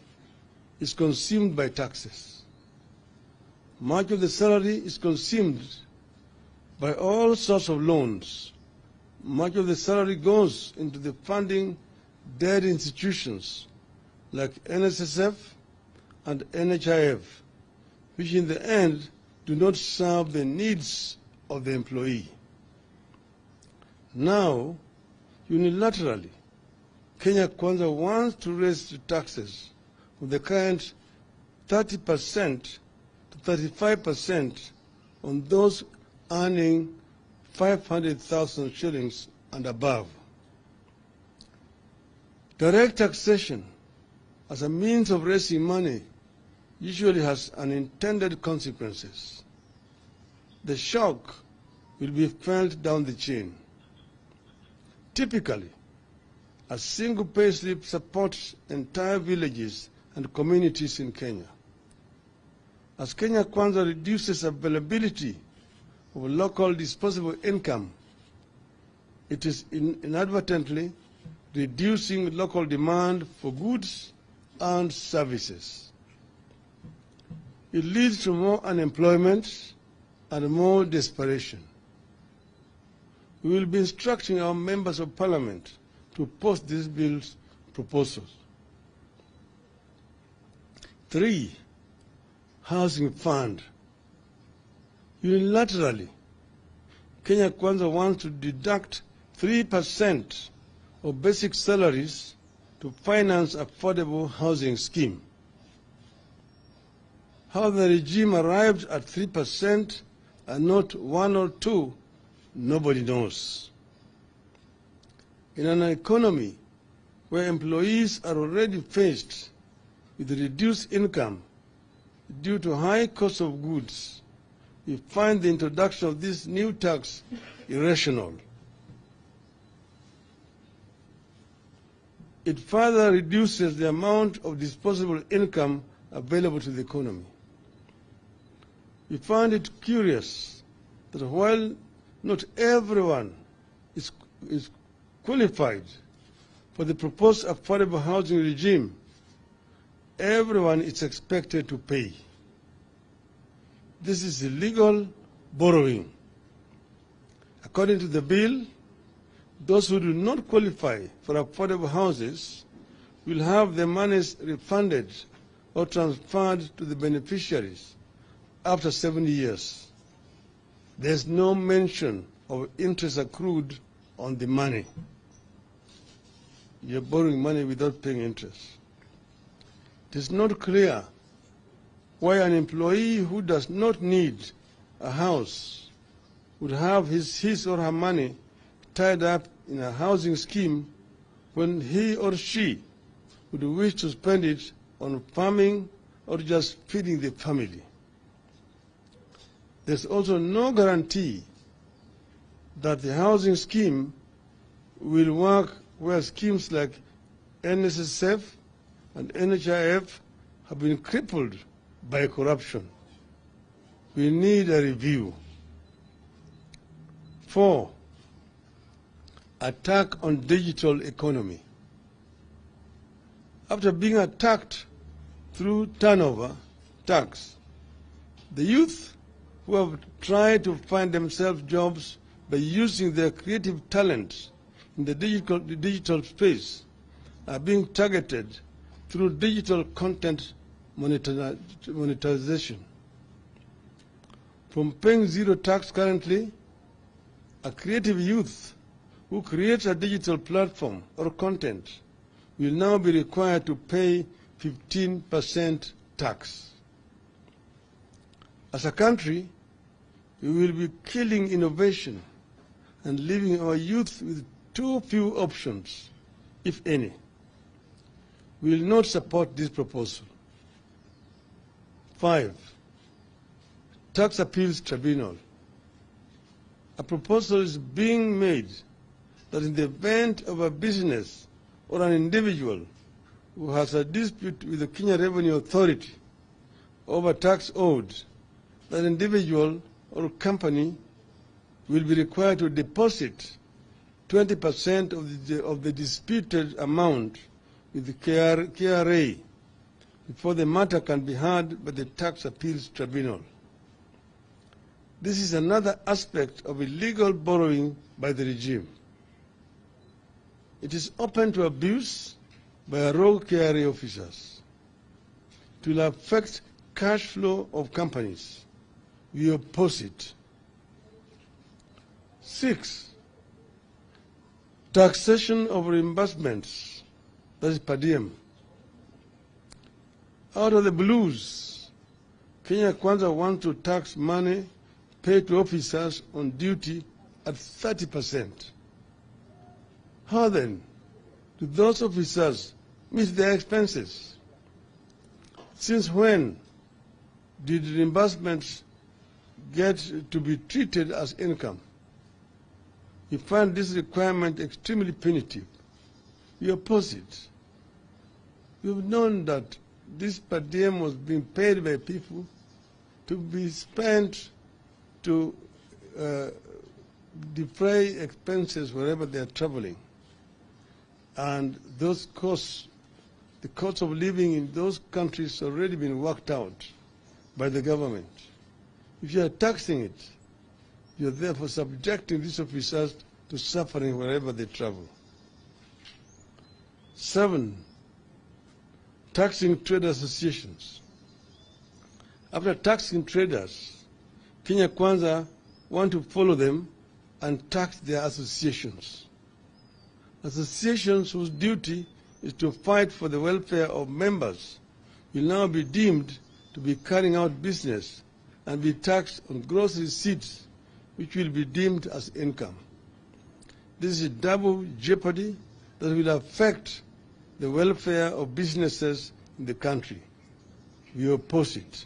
is consumed by taxes. Much of the salary is consumed by all sorts of loans. Much of the salary goes into the funding dead institutions like NSSF and NHIF, which in the end do not serve the needs of the employee. Now, unilaterally, Kenya Kwanza wants to raise the taxes from the current 30% to 35% on those earning 500,000 shillings and above. Direct taxation as a means of raising money usually has unintended consequences. The shock will be felt down the chain. Typically, a single payslip supports entire villages and communities in Kenya. As Kenya Kwanza reduces availability of local disposable income, it is inadvertently reducing local demand for goods and services. It leads to more unemployment and more desperation. We will be instructing our members of parliament to post this bill's proposals. 3, housing fund. Unilaterally, Kenya Kwanza wants to deduct 3% of basic salaries to finance affordable housing scheme. How the regime arrived at 3% and not 1 or 2, nobody knows. In an economy where employees are already faced with reduced income due to high cost of goods, we find the introduction of this new tax irrational. It further reduces the amount of disposable income available to the economy. We find it curious that while not everyone is qualified for the proposed affordable housing regime, everyone is expected to pay. This is illegal borrowing. According to the bill, those who do not qualify for affordable houses will have their monies refunded or transferred to the beneficiaries after 70 years. There is no mention of interest accrued on the money. You're borrowing money without paying interest. It is not clear why an employee who does not need a house would have his or her money tied up in a housing scheme when he or she would wish to spend it on farming or just feeding the family. There's also no guarantee that the housing scheme will work where schemes like NSSF and NHIF have been crippled by corruption. We need a review. 4, attack on digital economy. After being attacked through turnover tax, the youth who have tried to find themselves jobs by using their creative talents in the digital space are being targeted through digital content monetization. From paying zero tax currently, a creative youth who creates a digital platform or content will now be required to pay 15% tax. As a country, we will be killing innovation and leaving our youth with too few options, if any. We will not support this proposal. 5, tax appeals tribunal. A proposal is being made that in the event of a business or an individual who has a dispute with the Kenya Revenue Authority over tax owed, that individual or company will be required to deposit 20% of the disputed amount with the KRA before the matter can be heard by the Tax Appeals Tribunal. This is another aspect of illegal borrowing by the regime. It is open to abuse by rogue KRA officers. It will affect cash flow of companies. We oppose it. 6, taxation of reimbursements, that is per diem. Out of the blues, Kenya Kwanza wants to tax money paid to officers on duty at 30%. How then do those officers meet their expenses? Since when did reimbursements get to be treated as income? We find this requirement extremely punitive. We oppose it. We've known that this per diem was being paid by people to be spent to defray expenses wherever they are traveling. And those costs, the cost of living in those countries already been worked out by the government. If you are taxing it, you are therefore subjecting these officers to suffering wherever they travel. 7, taxing trade associations. After taxing traders, Kenya Kwanza want to follow them and tax their associations. Associations whose duty is to fight for the welfare of members will now be deemed to be carrying out business and be taxed on gross receipts, which will be deemed as income. This is double jeopardy that will affect the welfare of businesses in the country. We oppose it.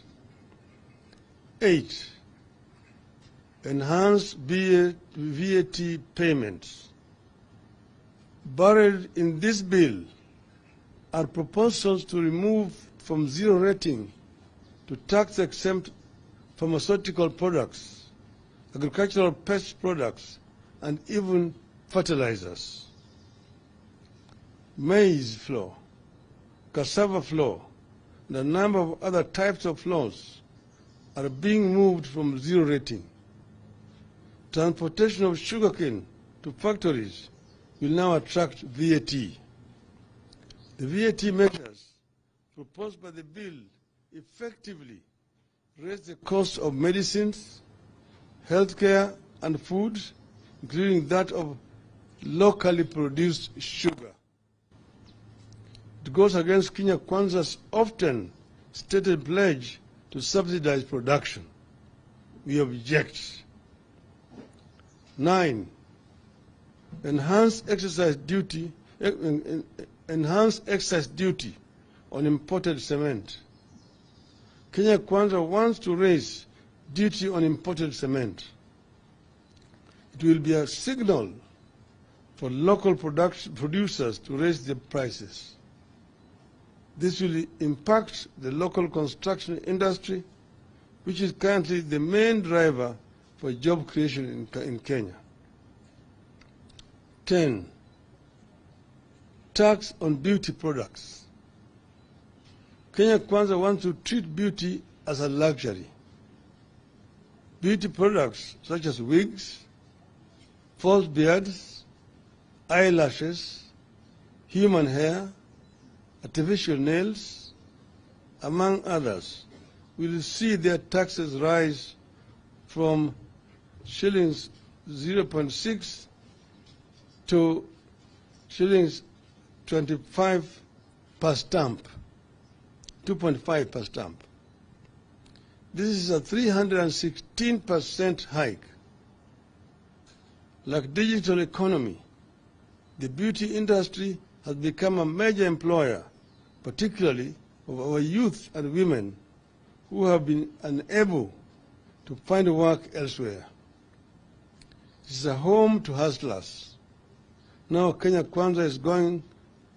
8, enhanced VAT payments. Buried in this bill are proposals to remove from zero rating to tax-exempt pharmaceutical products, agricultural pest products, and even fertilizers. Maize flour, cassava flour, and a number of other types of flours are being moved from zero rating. Transportation of sugarcane to factories will now attract VAT. The VAT measures proposed by the bill effectively raise the cost of medicines, healthcare, and food, including that of locally produced sugar. It goes against Kenya Kwanza's often stated pledge to subsidize production. We object. 9, enhanced excise duty on imported cement. Kenya Kwanza wants to raise duty on imported cement. It will be a signal for local producers to raise their prices. This will impact the local construction industry, which is currently the main driver for job creation in Kenya. 10, tax on beauty products. Kenya Kwanza wants to treat beauty as a luxury. Beauty products such as wigs, false beards, eyelashes, human hair, artificial nails, among others, will see their taxes rise from shillings 0.6 to shillings 25 per stamp, 2.5 per stamp. This is a 316% hike. Like digital economy, the beauty industry has become a major employer, particularly of our youth and women who have been unable to find work elsewhere. It is a home to hustlers. Now Kenya Kwanza is going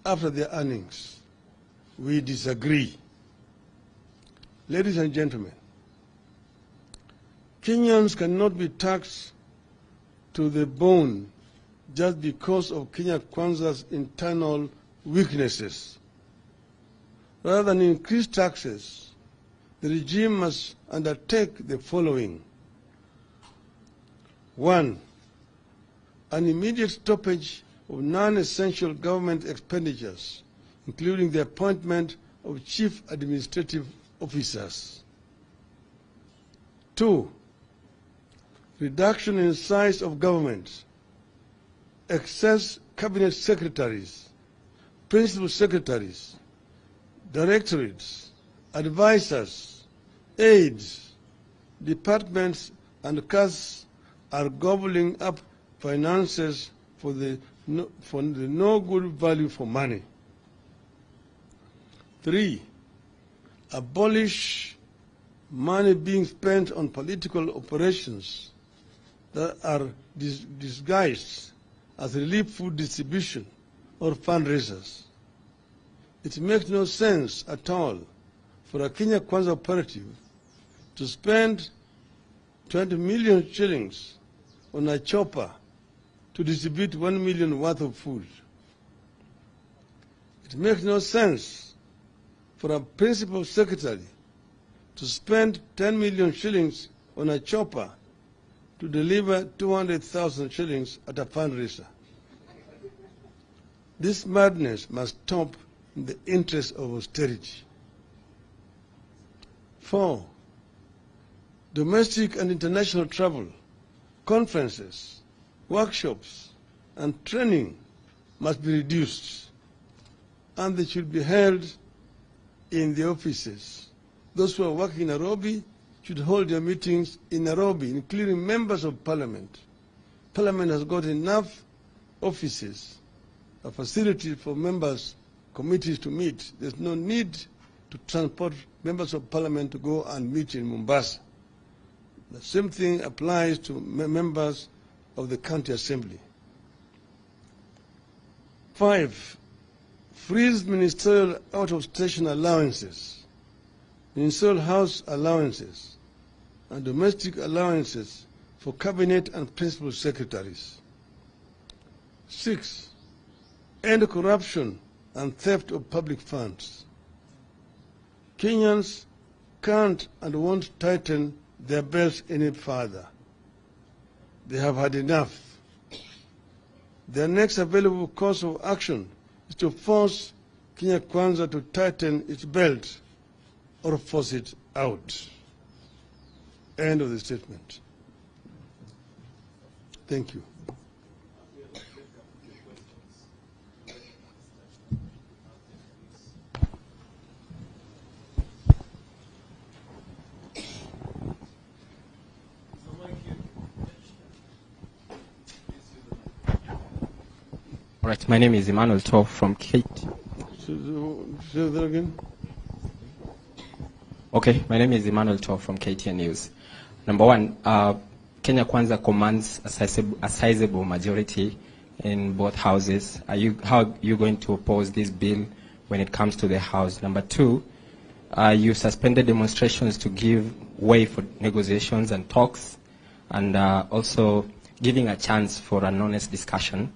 after their earnings. We disagree. Ladies and gentlemen, Kenyans cannot be taxed to the bone just because of Kenya Kwanza's internal weaknesses. Rather than increase taxes, the regime must undertake the following. 1, an immediate stoppage of non-essential government expenditures, including the appointment of chief administrative officers. 2, reduction in size of government, excess cabinet secretaries, principal secretaries, directorates, advisors, aides, departments, and casts are gobbling up finances for the no good value for money. 3, abolish money being spent on political operations that are disguised as relief food distribution or fundraisers. It makes no sense at all for a Kenya Kwanza operative to spend 20 million shillings on a chopper to distribute 1 million worth of food. It makes no sense for a principal secretary to spend 10 million shillings on a chopper to deliver 200,000 shillings at a fundraiser. This madness must stop in the interest of austerity. 4, domestic and international travel, conferences, workshops, and training must be reduced, and they should be held in the offices. Those who are working in Nairobi should hold their meetings in Nairobi, including members of parliament. Parliament has got enough offices, a facility for members, committees to meet. There's no need to transport members of parliament to go and meet in Mombasa. The same thing applies to members of the county assembly. 5, freeze ministerial out-of-station allowances, ministerial house allowances, and domestic allowances for cabinet and principal secretaries. 6, end corruption and theft of public funds. Kenyans can't and won't tighten their belts any further. They have had enough. Their next available course of action is to force Kenya Kwanza to tighten its belt or force it out. End of the statement. Thank you. All right, my name is Emmanuel Toh from Kate. Say that again. Okay, my name is Emmanuel Toh from KTN News. Number one, Kenya Kwanza commands a sizable majority in both houses. How are you going to oppose this bill when it comes to the House? Number two, you suspended demonstrations to give way for negotiations and talks, and also giving a chance for an honest discussion.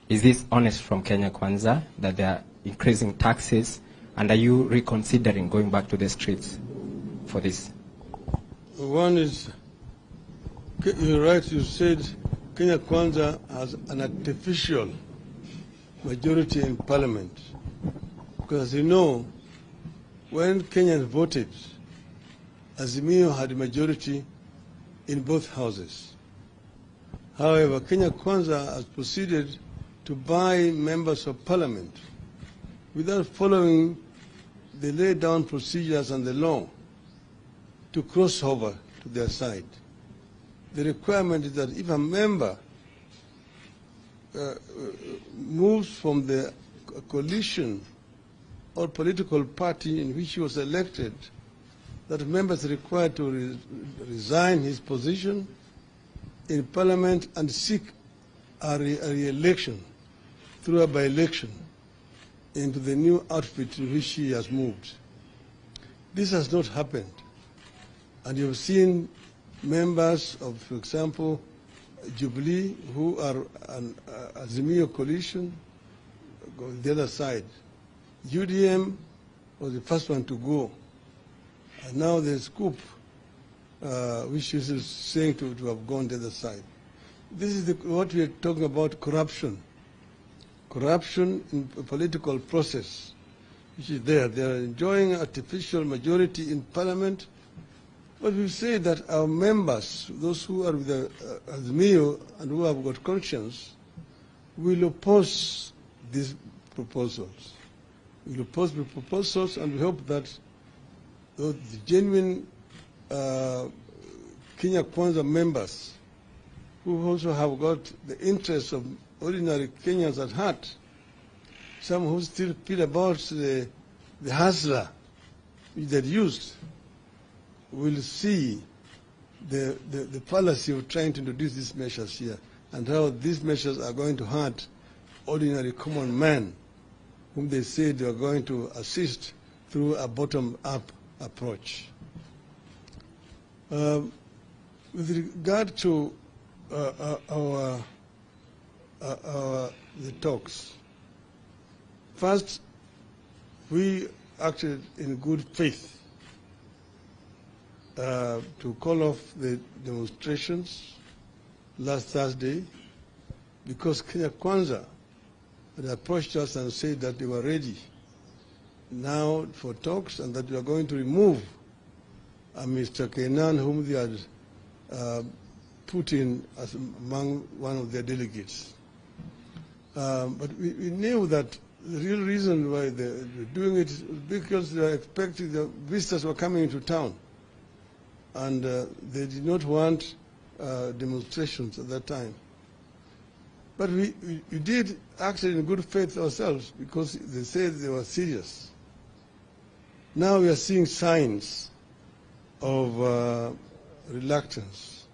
Is this honest from Kenya Kwanza that they are increasing taxes, and are you reconsidering going back to the streets for this? One is, you're right, you said Kenya Kwanza has an artificial majority in parliament. Because as you know, when Kenyans voted, Azimio had a majority in both houses. However, Kenya Kwanza has proceeded to buy members of parliament without following the laid down procedures and the law to cross over to their side. The requirement is that if a member moves from the coalition or political party in which he was elected, that member is required to resign his position in parliament and seek a re-election through a by-election into the new outfit in which he has moved. This has not happened. And you've seen members of, for example, Jubilee, who are an Azimio coalition, go on the other side. UDM was the first one to go. And now there's COOP, which is saying to have gone the other side. This is what we are talking about, corruption. Corruption in the political process, which is there. They are enjoying artificial majority in parliament. But we say that our members, those who are with the Azimio and who have got conscience, will oppose these proposals. We will oppose the proposals, and we hope that the genuine Kenya Kwanza members, who also have got the interests of ordinary Kenyans at heart, some who still feel about the hustler which they used, will see the fallacy of trying to introduce these measures here and how these measures are going to hurt ordinary common man whom they say they are going to assist through a bottom-up approach. With regard to the talks. First, we acted in good faith to call off the demonstrations last Thursday because Kenya Kwanza had approached us and said that they were ready now for talks and that we are going to remove Mr. Kenan, whom they had put in as among one of their delegates. But we knew that the real reason why they're doing it is because they were expecting the visitors were coming into town. And they did not want demonstrations at that time. But we did act in good faith ourselves because they said they were serious. Now we are seeing signs of reluctance.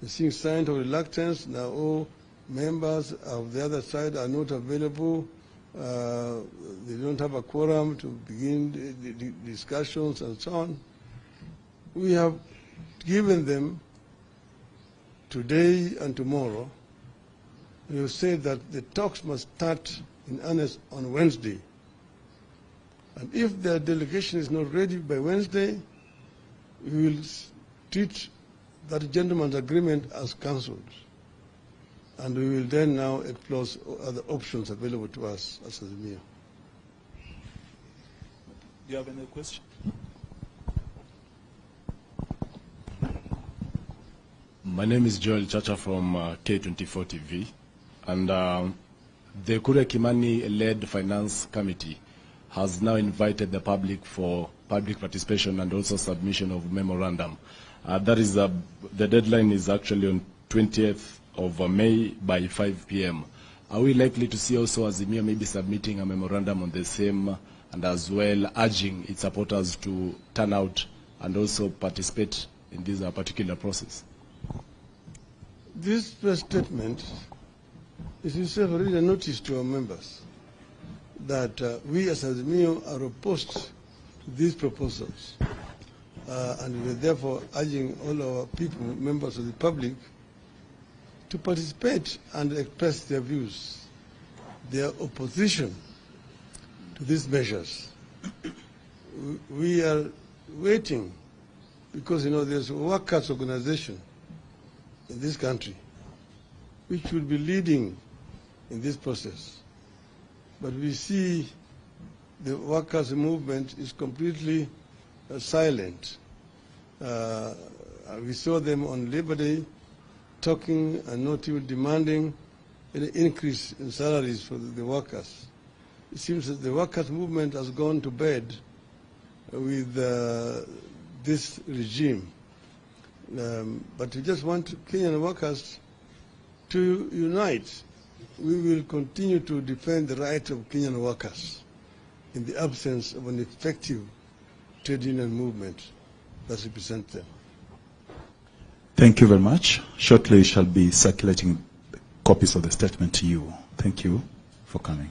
We're seeing signs of reluctance. Now all members of the other side are not available. They don't have a quorum to begin the discussions and so on. We have given them today and tomorrow. We have said that the talks must start in earnest on Wednesday. And if their delegation is not ready by Wednesday, we will treat that gentleman's agreement as cancelled. And we will then now explore other options available to us as Azimio. Do you have any question? My name is Joel Chacha from K24 TV, and the Kure Kimani-led Finance Committee has now invited the public for public participation and also submission of memorandum. That is the deadline is actually on 20th of May by 5 p.m. Are we likely to see also Azimio maybe submitting a memorandum on the same and as well urging its supporters to turn out and also participate in this particular process? This press statement is itself already a notice to our members that we as Azimio are opposed to these proposals. And we are therefore urging all our people, members of the public, to participate and express their views, their opposition to these measures. We are waiting because, there's a workers' organization in this country which will be leading in this process. But we see the workers' movement is completely silent. We saw them on Labor Day talking and not even demanding an increase in salaries for the workers. It seems that the workers' movement has gone to bed with this regime. But we just want Kenyan workers to unite. We will continue to defend the right of Kenyan workers in the absence of an effective trade union movement that represents them. Thank you very much. Shortly, we shall be circulating copies of the statement to you. Thank you for coming.